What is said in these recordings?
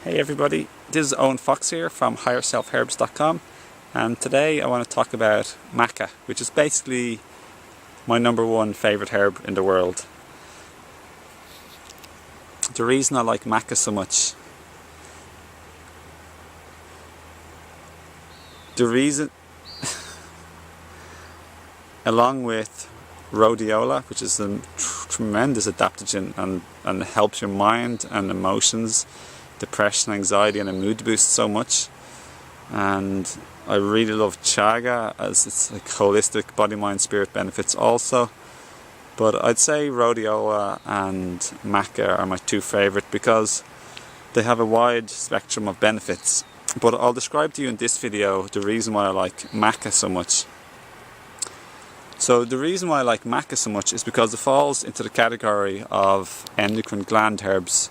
Hey everybody, this is Owen here from higherselfherbs.com, and today I want to talk about Maca, which is basically my number one favourite herb in the world. The reason I like Maca so much, along with rhodiola, which is a tremendous adaptogen and helps your mind and emotions, depression, anxiety and a mood boost so much. And I really love chaga as it's like holistic body, mind, spirit benefits also. But I'd say rhodiola and maca are my two favourite because they have a wide spectrum of benefits. But I'll describe to you in this video the reason why I like maca so much. So the reason why I like maca so much is because it falls into the category of endocrine gland herbs.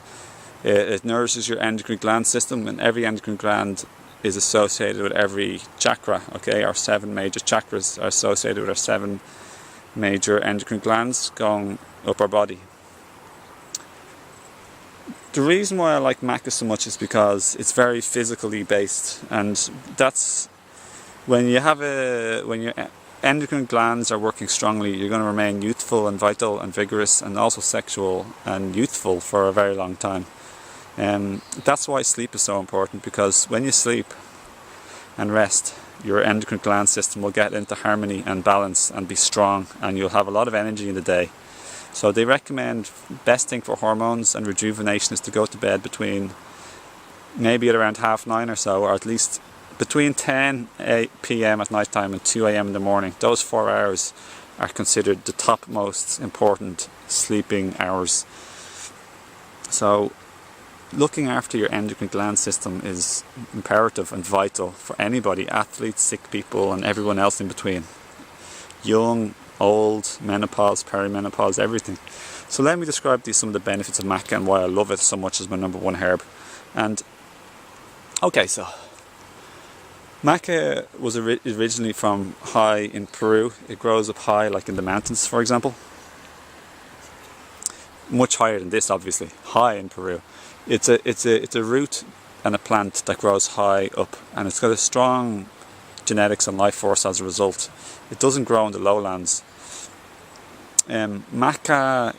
It nourishes your endocrine gland system, and every endocrine gland is associated with every chakra. Okay, our 7 major chakras are associated with our 7 major endocrine glands going up our body. The reason why I like maca so much is because it's very physically based, and that's when your endocrine glands are working strongly, you're going to remain youthful and vital and vigorous and also sexual and youthful for a very long time. That's why sleep is so important, because when you sleep and rest, your endocrine gland system will get into harmony and balance and be strong, and you'll have a lot of energy in the day. So they recommend best thing for hormones and rejuvenation is to go to bed between maybe at around 9:30 or so, or at least between 10 p.m. at night time and 2 a.m. in the morning. Those 4 hours are considered the top most important sleeping hours. So looking after your endocrine gland system is imperative and vital for anybody, athletes, sick people and everyone else in between. Young, old, menopause, perimenopause, everything. So let me describe to you some of the benefits of maca and why I love it so much as my number one herb. And okay, so maca was originally from high in Peru. It grows up high, like in the mountains, for example. Much higher than this, obviously. High in Peru. It's a root and a plant that grows high up, and it's got a strong genetics and life force as a result. It doesn't grow in the lowlands. Maca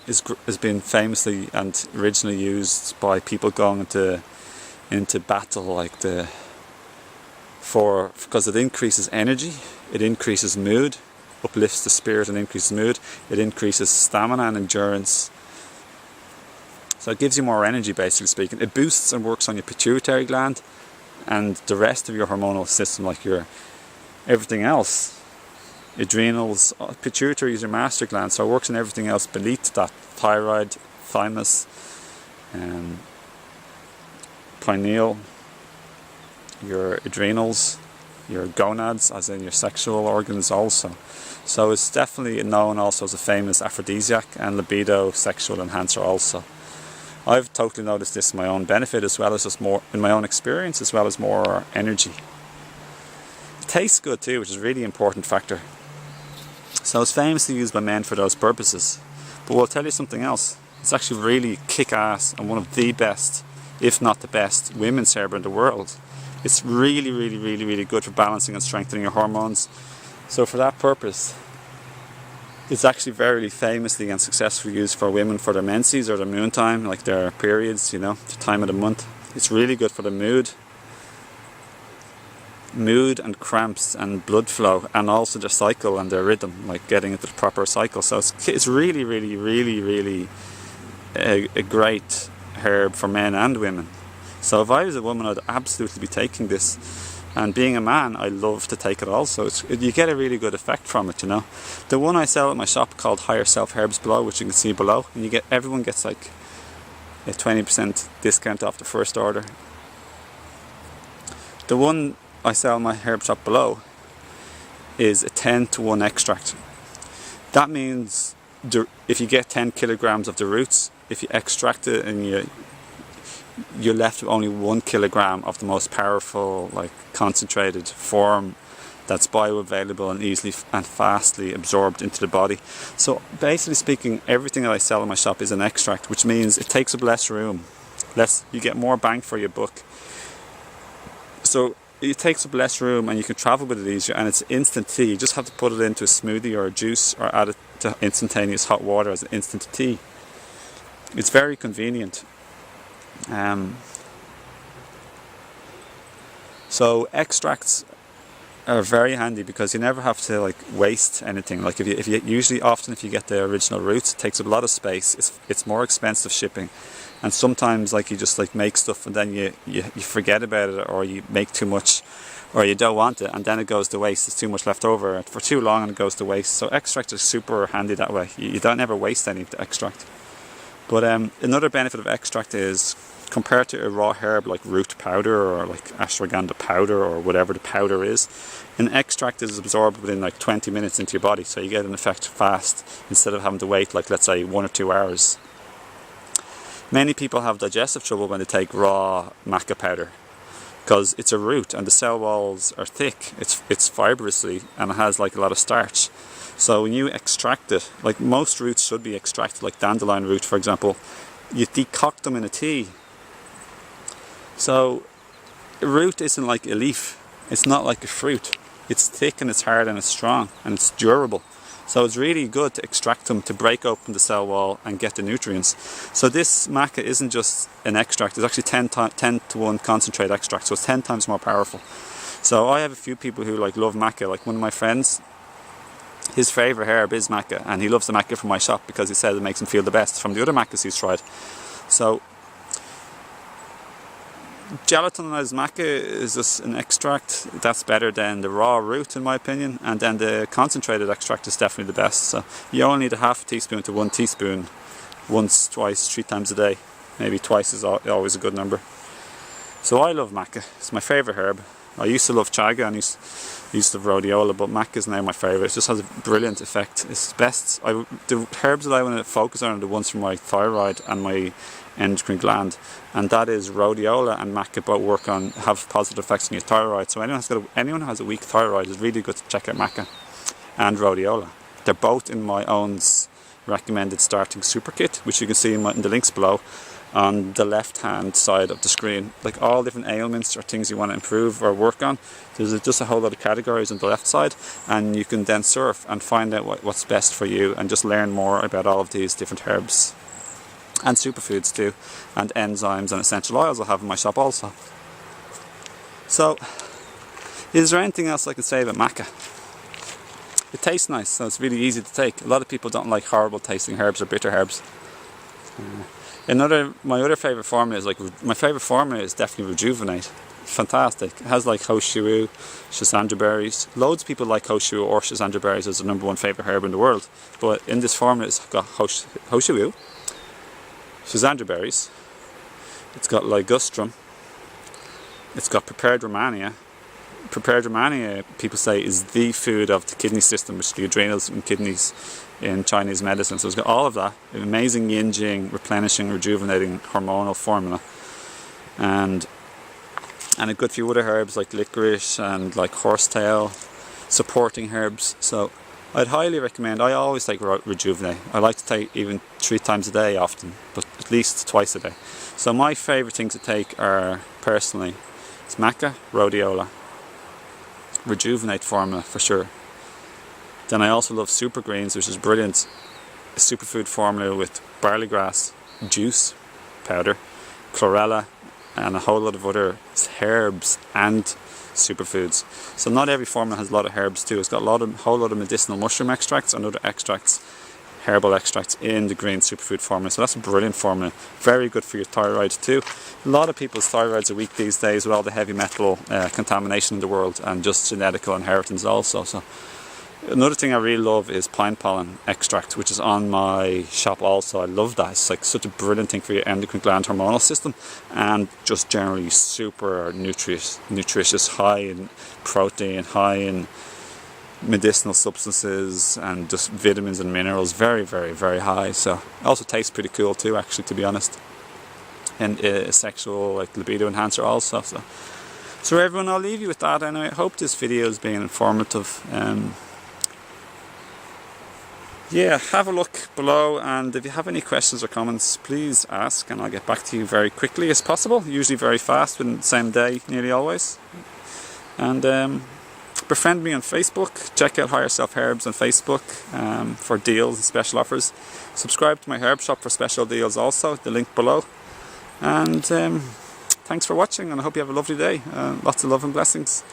has been famously and originally used by people going into battle, because it increases energy, it increases mood, uplifts the spirit and increases mood, it increases stamina and endurance. So it gives you more energy, basically speaking. It boosts and works on your pituitary gland and the rest of your hormonal system, like your everything else. Adrenals, pituitary is your master gland, so it works on everything else beneath that. Thyroid, thymus, pineal, your adrenals, your gonads, as in your sexual organs also. So it's definitely known also as a famous aphrodisiac and libido sexual enhancer also. I've totally noticed this in my own benefit, as well as just more in my own experience, as well as more energy. It tastes good too, which is a really important factor. So it's famously used by men for those purposes. But we'll tell you something else. It's actually really kick-ass and one of the best, if not the best, women's herb in the world. It's really, really, really, really good for balancing and strengthening your hormones. So for that purpose, it's actually very famously and successfully used for women for their menses or their moon time, like their periods, the time of the month. It's really good for the mood and cramps and blood flow, and also their cycle and their rhythm, like getting into the proper cycle. So it's really, really, really, really a great herb for men and women. So if I was a woman, I'd absolutely be taking this. And being a man, I love to take it also. You get a really good effect from it, The one I sell at my shop called Higher Self Herbs below, which you can see below, and everyone gets like a 20% discount off the first order. The one I sell in my herb shop below is a 10-to-1 extract. That means if you get 10 kilograms of the roots, if you extract it and you're left with only 1 kilogram of the most powerful, concentrated form that's bioavailable and easily and fastly absorbed into the body. So basically speaking, everything that I sell in my shop is an extract, which means it takes up less room you get more bang for your buck. So it takes up less room and you can travel with it easier, and it's instant tea. You just have to put it into a smoothie or a juice or add it to instantaneous hot water as an instant tea. It's very convenient. So extracts are very handy because you never have to like waste anything. Like if you usually often if you get the original roots, it takes up a lot of space. It's more expensive shipping, and sometimes like you just like make stuff and then you forget about it, or you make too much, or you don't want it and then it goes to waste. There's too much left over for too long and it goes to waste. So extract is super handy that way. You don't ever waste any of the extract. But another benefit of extract is, compared to a raw herb like root powder or like ashwagandha powder or whatever the powder is, an extract is absorbed within like 20 minutes into your body, so you get an effect fast instead of having to wait like, let's say, 1 or 2 hours. Many people have digestive trouble when they take raw maca powder because it's a root and the cell walls are thick, it's fibrously and it has like a lot of starch. So when you extract it, like most roots should be extracted, like dandelion root for example, you decoct them in a tea. So a root isn't like a leaf, it's not like a fruit. It's thick and it's hard and it's strong and it's durable. So it's really good to extract them to break open the cell wall and get the nutrients. So this maca isn't just an extract, it's actually 10 to 1 concentrate extract, so it's 10 times more powerful. So I have a few people who like love maca. Like one of my friends, his favourite herb is maca, and he loves the maca from my shop because he says it makes him feel the best from the other macas he's tried. So gelatinized maca is just an extract that's better than the raw root in my opinion, and then the concentrated extract is definitely the best. So you only need a half a teaspoon to 1 teaspoon once, twice, 3 times a day. Maybe twice is always a good number. So I love maca, it's my favourite herb. I used to love chaga and used to love rhodiola, but maca is now my favourite. It just has a brilliant effect. It's best. The herbs that I want to focus on are the ones for my thyroid and my endocrine gland, and that is rhodiola and maca. Both have positive effects on your thyroid. So anyone who has a weak thyroid is really good to check out maca and rhodiola. They're both in my own recommended starting super kit, which you can see in the links below on the left hand side of the screen. Like all different ailments or things you want to improve or work on, there's just a whole lot of categories on the left side, and you can then surf and find out what's best for you and just learn more about all of these different herbs and superfoods too, and enzymes and essential oils I have in my shop also. So is there anything else I can say about maca? It tastes nice, so it's really easy to take. A lot of people don't like horrible tasting herbs or bitter herbs. My other favourite formula is definitely Rejuvenate. Fantastic. It has like Hoshiwu, Schisandra berries. Loads of people like Hoshiwu or Schisandra berries as the #1 favourite herb in the world. But in this formula it's got Hoshiwu, Schisandra berries, it's got Ligustrum, it's got Prepared Romania. Prepared Romania, people say, is the food of the kidney system, which is the adrenals and kidneys in Chinese medicine. So it's got all of that. An amazing yin jing, replenishing, rejuvenating hormonal formula. And a good few other herbs like licorice and like horsetail, supporting herbs. So I'd highly recommend. I always take Rejuvenate. I like to take even 3 times a day often, but at least twice a day. So my favourite things to take are, personally, it's maca, rhodiola, Rejuvenate formula for sure. Then I also love Super Greens, which is brilliant. A superfood formula with barley grass, juice, powder, chlorella, and a whole lot of other herbs and superfoods. So not every formula has a lot of herbs too. It's got a whole lot of medicinal mushroom extracts and other extracts, herbal extracts in the green superfood formula. So that's a brilliant formula. Very good for your thyroid too. A lot of people's thyroids are weak these days with all the heavy metal contamination in the world, and just genetical inheritance also. So another thing I really love is pine pollen extract, which is on my shop also. I love that. It's like such a brilliant thing for your endocrine gland hormonal system, and just generally super nutritious, high in protein, high in medicinal substances, and just vitamins and minerals. Very, very, very high. So it also tastes pretty cool too, actually, to be honest. And a sexual like libido enhancer also. So everyone, I'll leave you with that. And I hope this video has been informative. yeah, have a look below, and if you have any questions or comments, please ask, and I'll get back to you very quickly as possible, usually very fast, within the same day, nearly always. And befriend me on Facebook, check out Higher Self Herbs on Facebook for deals and special offers. Subscribe to my herb shop for special deals also, the link below. And thanks for watching, and I hope you have a lovely day. Lots of love and blessings.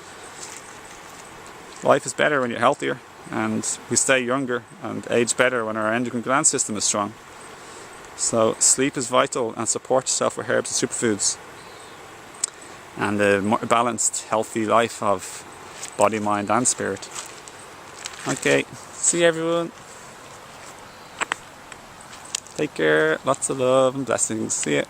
Life is better when you're healthier, and we stay younger and age better when our endocrine gland system is strong. So sleep is vital, and support yourself with herbs and superfoods. And a more balanced, healthy life of body, mind and spirit. Okay, see you everyone. Take care, lots of love and blessings. See ya.